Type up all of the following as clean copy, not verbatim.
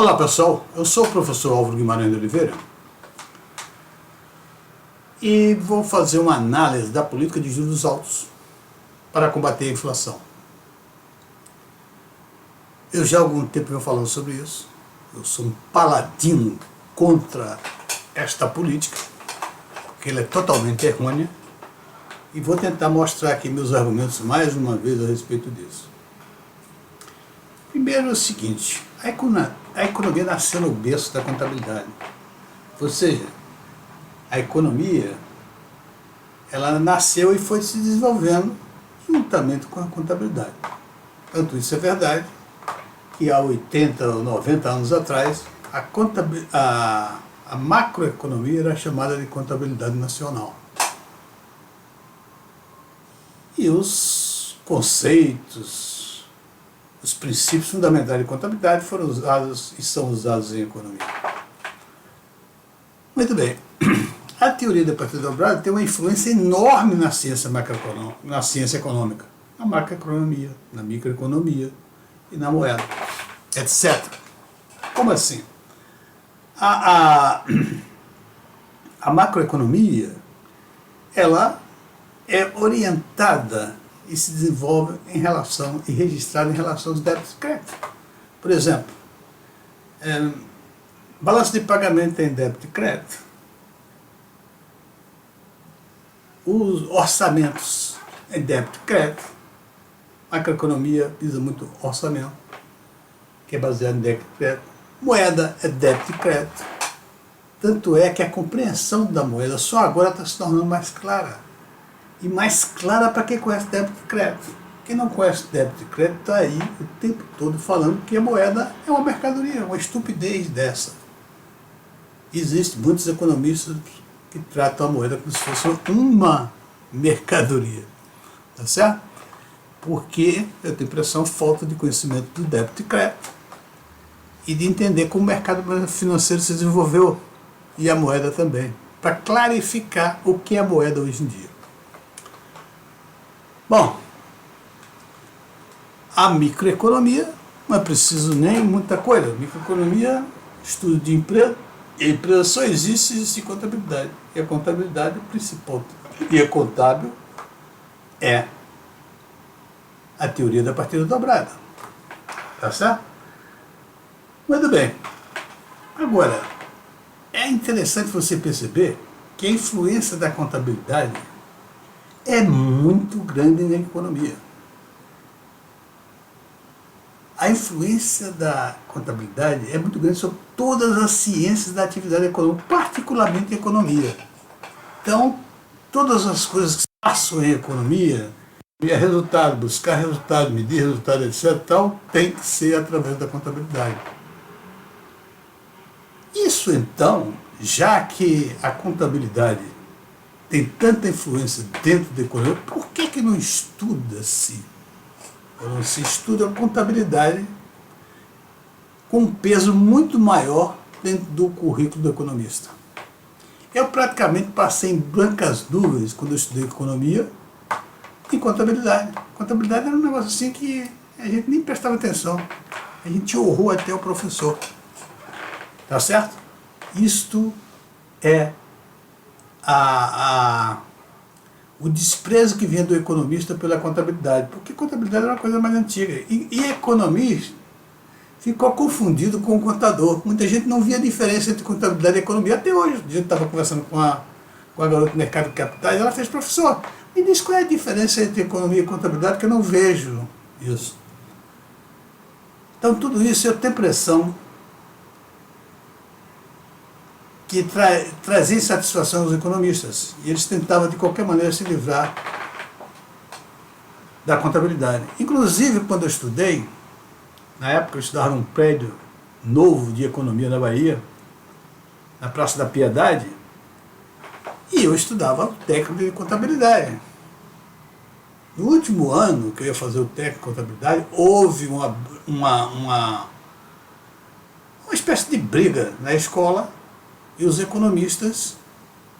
Olá pessoal, eu sou o professor Álvaro Guimarães de Oliveira e vou fazer uma análise da política de juros altos para combater a inflação. Eu já há algum tempo venho falando sobre isso, eu sou um paladino contra esta política, porque ela é totalmente errônea, e vou tentar mostrar aqui meus argumentos mais uma vez a respeito disso. Primeiro é o seguinte, a economia nasceu no berço da contabilidade. Ou seja, a economia ela nasceu e foi se desenvolvendo juntamente com a contabilidade. Tanto isso é verdade que há 80 ou 90 anos atrás a macroeconomia era chamada de contabilidade nacional. E os conceitos, os princípios fundamentais de contabilidade foram usados e são usados em economia. Muito bem. A teoria da partida dobrada tem uma influência enorme na ciência macroeconômica, na ciência econômica, na macroeconomia, na microeconomia e na moeda, etc. Como assim? A macroeconomia, ela é orientada e se desenvolve em relação e registrada em relação aos débitos e créditos. Por exemplo, balanço de pagamento em débito e crédito, os orçamentos em débito e crédito, a macroeconomia usa muito orçamento, que é baseado em débito e crédito, moeda é débito e crédito. Tanto é que a compreensão da moeda só agora está se tornando mais clara. E mais clara para quem conhece débito e crédito. Quem não conhece débito e crédito está aí o tempo todo falando que a moeda é uma mercadoria, uma estupidez dessa. Existem muitos economistas que tratam a moeda como se fosse uma mercadoria. Tá certo? Porque eu tenho impressão falta de conhecimento do débito e crédito e de entender como o mercado financeiro se desenvolveu e a moeda também, para clarificar o que é a moeda hoje em dia. Bom, a microeconomia não é preciso nem muita coisa. Microeconomia, estudo de empresa, e a empresa só existe se existe contabilidade. E a contabilidade é o principal. E a contábil é a teoria da partida dobrada. Tá certo? Muito bem. Agora, é interessante você perceber que a influência da contabilidade é muito grande na economia. A influência da contabilidade é muito grande sobre todas as ciências da atividade econômica, particularmente a economia. Então, todas as coisas que se passam em economia, resultado, buscar resultado, medir resultado, etc., tal, tem que ser através da contabilidade. Isso, então, já que a contabilidade tem tanta influência dentro da economia, por que não estuda-se? Não se estuda a contabilidade com um peso muito maior dentro do currículo do economista. Eu praticamente passei em brancas nuvens quando eu estudei economia e contabilidade. Contabilidade era um negócio assim que a gente nem prestava atenção. A gente honrou até o professor. Tá certo? Isto é o desprezo que vinha do economista pela contabilidade, porque contabilidade era uma coisa mais antiga, e economista ficou confundido com o contador. Muita gente não via a diferença entre contabilidade e economia. Até hoje, a gente estava conversando com a garota do mercado de capitais, ela fez: professor, me diz qual é a diferença entre economia e contabilidade, que eu não vejo isso. Então tudo isso eu tenho impressão que trazia insatisfação aos economistas, e eles tentavam de qualquer maneira se livrar da contabilidade. Inclusive, quando eu estudei, na época eu estudava num prédio novo de economia na Bahia, na Praça da Piedade, e eu estudava o técnico de contabilidade. No último ano que eu ia fazer o técnico de contabilidade, houve uma espécie de briga na escola, e os economistas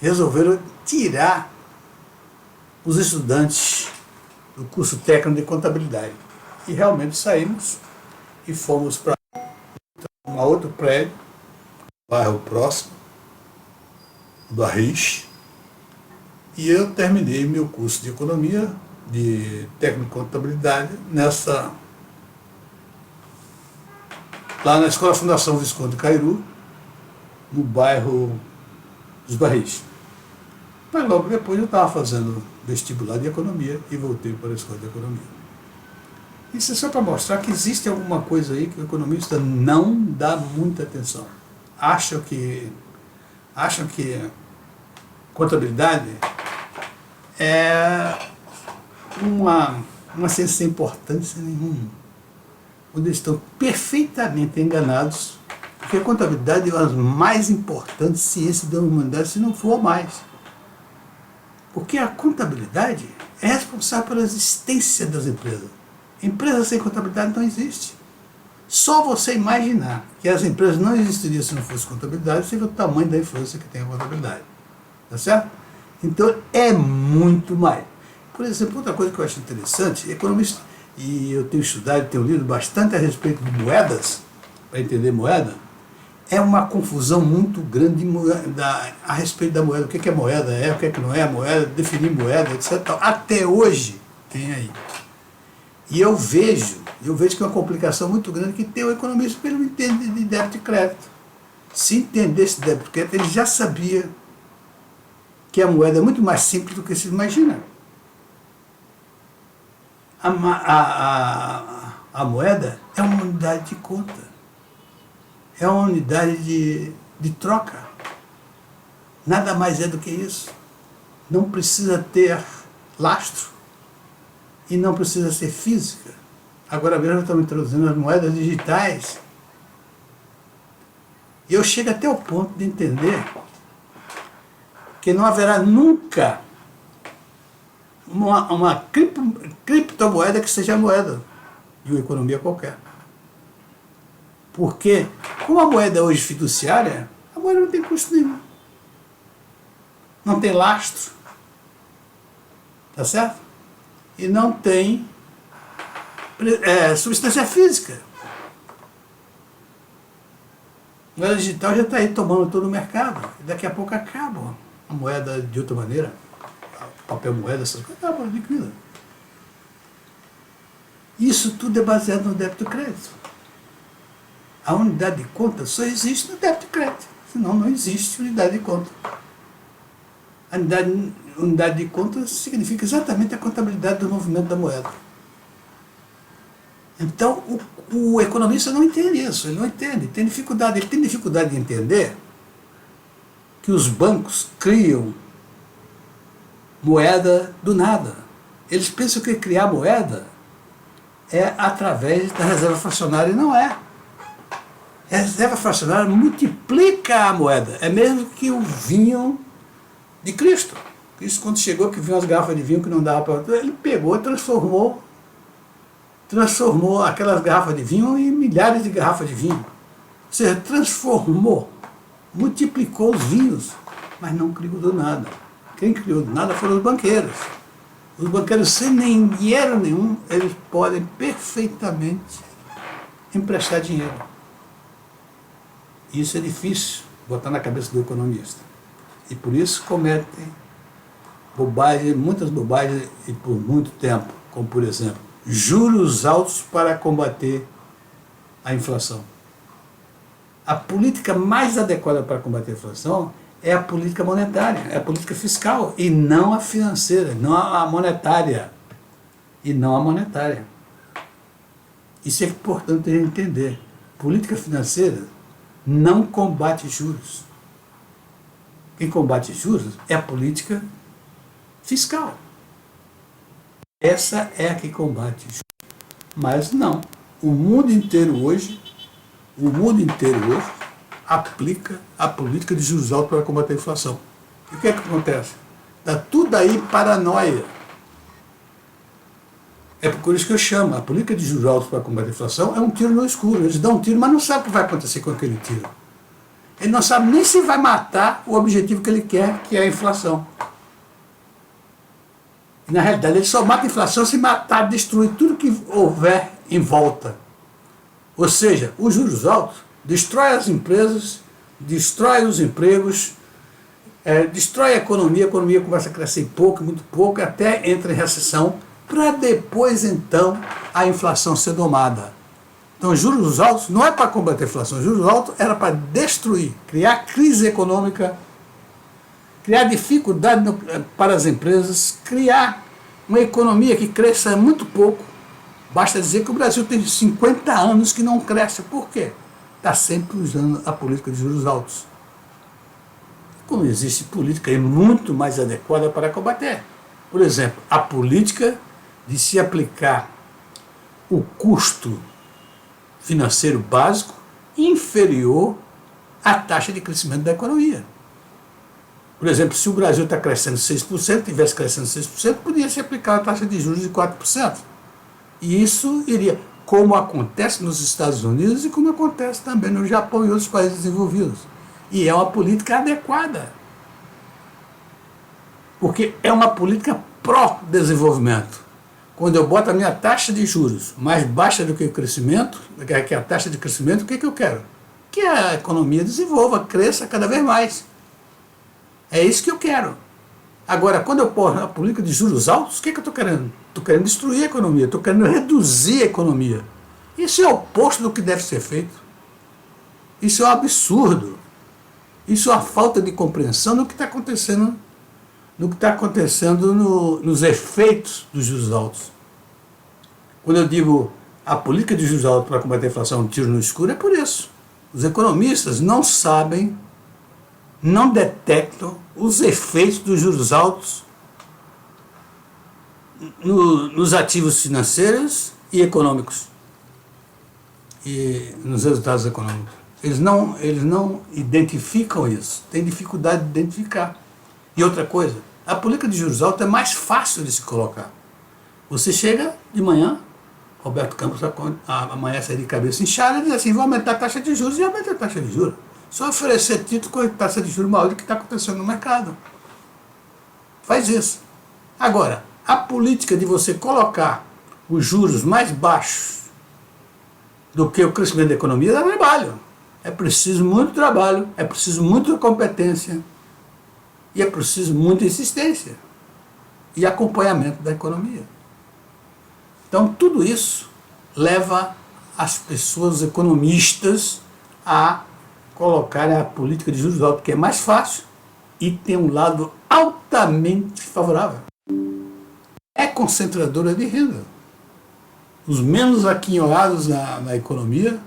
resolveram tirar os estudantes do curso técnico de contabilidade. E realmente saímos e fomos para um outro prédio, bairro próximo, do Arriche, e eu terminei meu curso de economia, de técnico de contabilidade, lá na Escola Fundação Visconde Cairu, no bairro dos Barris. Mas logo depois eu estava fazendo vestibular de economia e voltei para a escola de economia. Isso é só para mostrar que existe alguma coisa aí que o economista não dá muita atenção. Acham que contabilidade é uma ciência sem importância nenhuma, onde eles estão perfeitamente enganados, porque a contabilidade é uma das mais importantes ciências da humanidade, se não for mais. Porque a contabilidade é responsável pela existência das empresas. Empresa sem contabilidade não existe. Só você imaginar que as empresas não existiriam se não fosse contabilidade, você vê o tamanho da influência que tem a contabilidade. Tá certo? Então é muito mais. Por exemplo, outra coisa que eu acho interessante, economista, e eu tenho estudado, tenho lido bastante a respeito de moedas, para entender moeda, é uma confusão muito grande a respeito da moeda. O que é moeda, o que não é moeda, definir moeda, etc. Até hoje tem aí. E eu vejo que é uma complicação muito grande que tem o economista porque ele não entende de débito e crédito. Se entendesse débito e crédito, ele já sabia que a moeda é muito mais simples do que se imagina. A moeda é uma unidade de conta, é uma unidade de troca. Nada mais é do que isso. Não precisa ter lastro e não precisa ser física. Agora mesmo estamos introduzindo as moedas digitais. E eu chego até o ponto de entender que não haverá nunca uma criptomoeda que seja moeda de uma economia qualquer. Porque, como a moeda é hoje fiduciária, a moeda não tem custo nenhum. Não tem lastro. Tá certo? E não tem substância física. A moeda digital já está aí tomando todo o mercado. Daqui a pouco acaba a moeda de outra maneira. Papel moeda, essas coisas, acaba, liquida. Isso tudo é baseado no débito e crédito. A unidade de conta só existe no débito e crédito. Senão não existe unidade de conta. A unidade de conta significa exatamente a contabilidade do movimento da moeda. Então, o economista não entende isso, ele não entende, ele tem dificuldade de entender que os bancos criam moeda do nada. Eles pensam que criar moeda é através da reserva fracionária, e não é. A reserva fracionária multiplica a moeda, é mesmo que o vinho de Cristo. Cristo, quando chegou, que viu as garrafas de vinho que não dava para... ele pegou e transformou aquelas garrafas de vinho em milhares de garrafas de vinho. Ou seja, transformou, multiplicou os vinhos, mas não criou do nada. Quem criou do nada foram os banqueiros. Os banqueiros, sem nem dinheiro nenhum, eles podem perfeitamente emprestar dinheiro. Isso é difícil botar na cabeça do economista. E por isso cometem muitas bobagens e por muito tempo, como por exemplo, juros altos para combater a inflação. A política mais adequada para combater a inflação é a política monetária, é a política fiscal, e não a financeira, não a monetária. Isso é importante a gente entender. Política financeira não combate juros. Quem combate juros é a política fiscal. Essa é a que combate juros. Mas não. O mundo inteiro hoje aplica a política de juros altos para combater a inflação. E o que é que acontece? Dá tudo aí paranoia. É por isso que eu chamo, a política de juros altos para combater a inflação é um tiro no escuro. Eles dão um tiro, mas não sabem o que vai acontecer com aquele tiro. Ele não sabe nem se vai matar o objetivo que ele quer, que é a inflação. E, na realidade, ele só mata a inflação se destruir tudo que houver em volta. Ou seja, os juros altos destrói as empresas, destrói os empregos, destrói a economia começa a crescer pouco, muito pouco, até entra em recessão, para depois, então, a inflação ser domada. Então, juros altos não é para combater a inflação, juros altos era para destruir, criar crise econômica, criar dificuldade para as empresas, criar uma economia que cresça muito pouco. Basta dizer que o Brasil tem 50 anos que não cresce. Por quê? Está sempre usando a política de juros altos. Como existe política muito mais adequada para combater. Por exemplo, a política de se aplicar o custo financeiro básico inferior à taxa de crescimento da economia. Por exemplo, se o Brasil está crescendo 6%, tivesse crescendo 6%, podia se aplicar a taxa de juros de 4%. E isso iria, como acontece nos Estados Unidos e como acontece também no Japão e outros países desenvolvidos. E é uma política adequada. Porque é uma política pró-desenvolvimento. Quando eu boto a minha taxa de juros mais baixa do que o crescimento, que é a taxa de crescimento, o que eu quero? Que a economia desenvolva, cresça cada vez mais. É isso que eu quero. Agora, quando eu ponho a política de juros altos, o que eu estou querendo? Estou querendo destruir a economia, estou querendo reduzir a economia. Isso é o oposto do que deve ser feito. Isso é um absurdo. Isso é uma falta de compreensão do que está acontecendo, nos efeitos dos juros altos. Quando eu digo a política de juros altos para combater a inflação é um tiro no escuro, é por isso. Os economistas não sabem, não detectam os efeitos dos juros altos nos ativos financeiros e econômicos e nos resultados econômicos. Eles não identificam isso, têm dificuldade de identificar. E outra coisa, a política de juros altos é mais fácil de se colocar. Você chega de manhã, Roberto Campos amanhece de cabeça inchada e diz assim, vou aumentar a taxa de juros e aumenta a taxa de juros. Só oferecer título com a taxa de juros maior do que está acontecendo no mercado. Faz isso. Agora, a política de você colocar os juros mais baixos do que o crescimento da economia dá trabalho. É preciso muito trabalho, é preciso muita competência e é preciso muita insistência e acompanhamento da economia. Então, tudo isso leva as pessoas economistas a colocarem a política de juros altos, que é mais fácil e tem um lado altamente favorável. É concentradora de renda. Os menos aquinhoados na economia,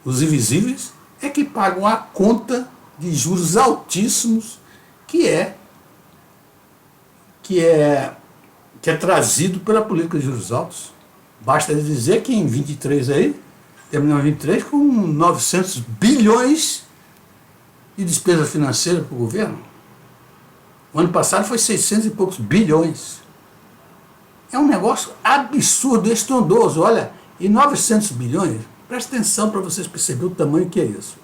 os invisíveis, é que pagam a conta de juros altíssimos que é trazido pela política de juros altos. Basta dizer que em 23 aí, terminou em 23 com 900 bilhões de despesa financeira para o governo. O ano passado foi 600 e poucos bilhões. É um negócio absurdo, estrondoso. Olha, e 900 bilhões, presta atenção para vocês perceberem o tamanho que é isso.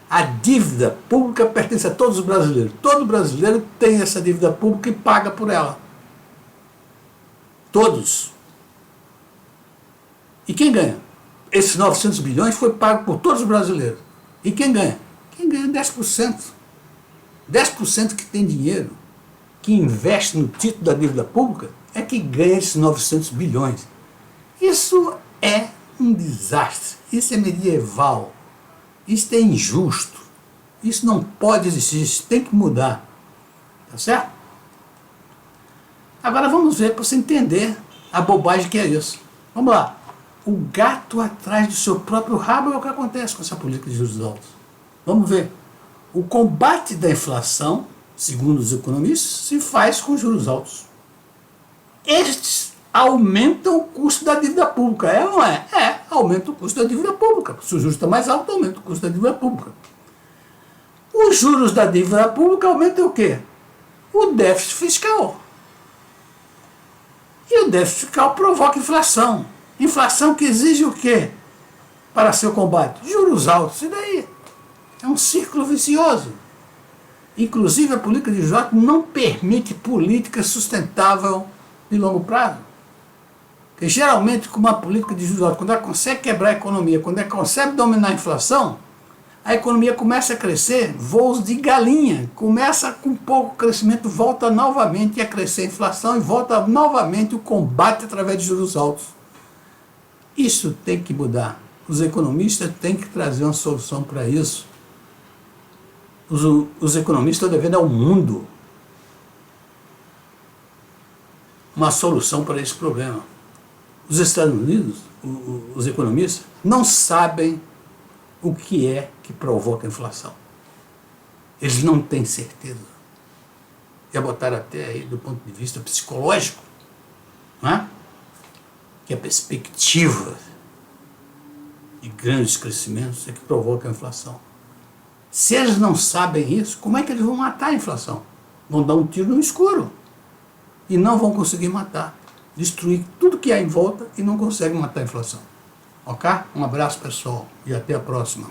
A dívida pública pertence a todos os brasileiros. Todo brasileiro tem essa dívida pública e paga por ela. Todos. E quem ganha? Esses 900 bilhões foi pago por todos os brasileiros. E quem ganha? Quem ganha 10%. 10% que tem dinheiro, que investe no título da dívida pública, é que ganha esses 900 bilhões. Isso é um desastre. Isso é medieval. Isso é injusto. Isso não pode existir. Isso tem que mudar. Tá certo? Agora vamos ver para você entender a bobagem que é isso. Vamos lá. O gato atrás do seu próprio rabo é o que acontece com essa política de juros altos. Vamos ver. O combate da inflação, segundo os economistas, se faz com juros altos. Estes aumentam o custo da dívida pública. É ou não é? É, aumenta o custo da dívida pública. Se o juros está mais alto, aumenta o custo da dívida pública. Os juros da dívida pública aumentam o quê? O déficit fiscal. E o déficit fiscal provoca inflação. Inflação que exige o quê para seu combate? Juros altos. E daí? É um círculo vicioso. Inclusive, a política de juros altos não permite política sustentável de longo prazo. Porque geralmente, com uma política de juros altos, quando ela consegue quebrar a economia, quando ela consegue dominar a inflação, a economia começa a crescer, voos de galinha, começa com pouco crescimento, volta novamente a crescer a inflação e volta novamente o combate através de juros altos. Isso tem que mudar. Os economistas têm que trazer uma solução para isso. Os economistas estão devendo ao mundo uma solução para esse problema. Os Estados Unidos, os economistas, não sabem o que é que provoca a inflação. Eles não têm certeza. Já botaram até aí do ponto de vista psicológico, não é? Que a perspectiva de grandes crescimentos é que provoca a inflação. Se eles não sabem isso, como é que eles vão matar a inflação? Vão dar um tiro no escuro e não vão conseguir matar. Destruir tudo que há em volta e não conseguem matar a inflação. Ok? Um abraço, pessoal, e até a próxima.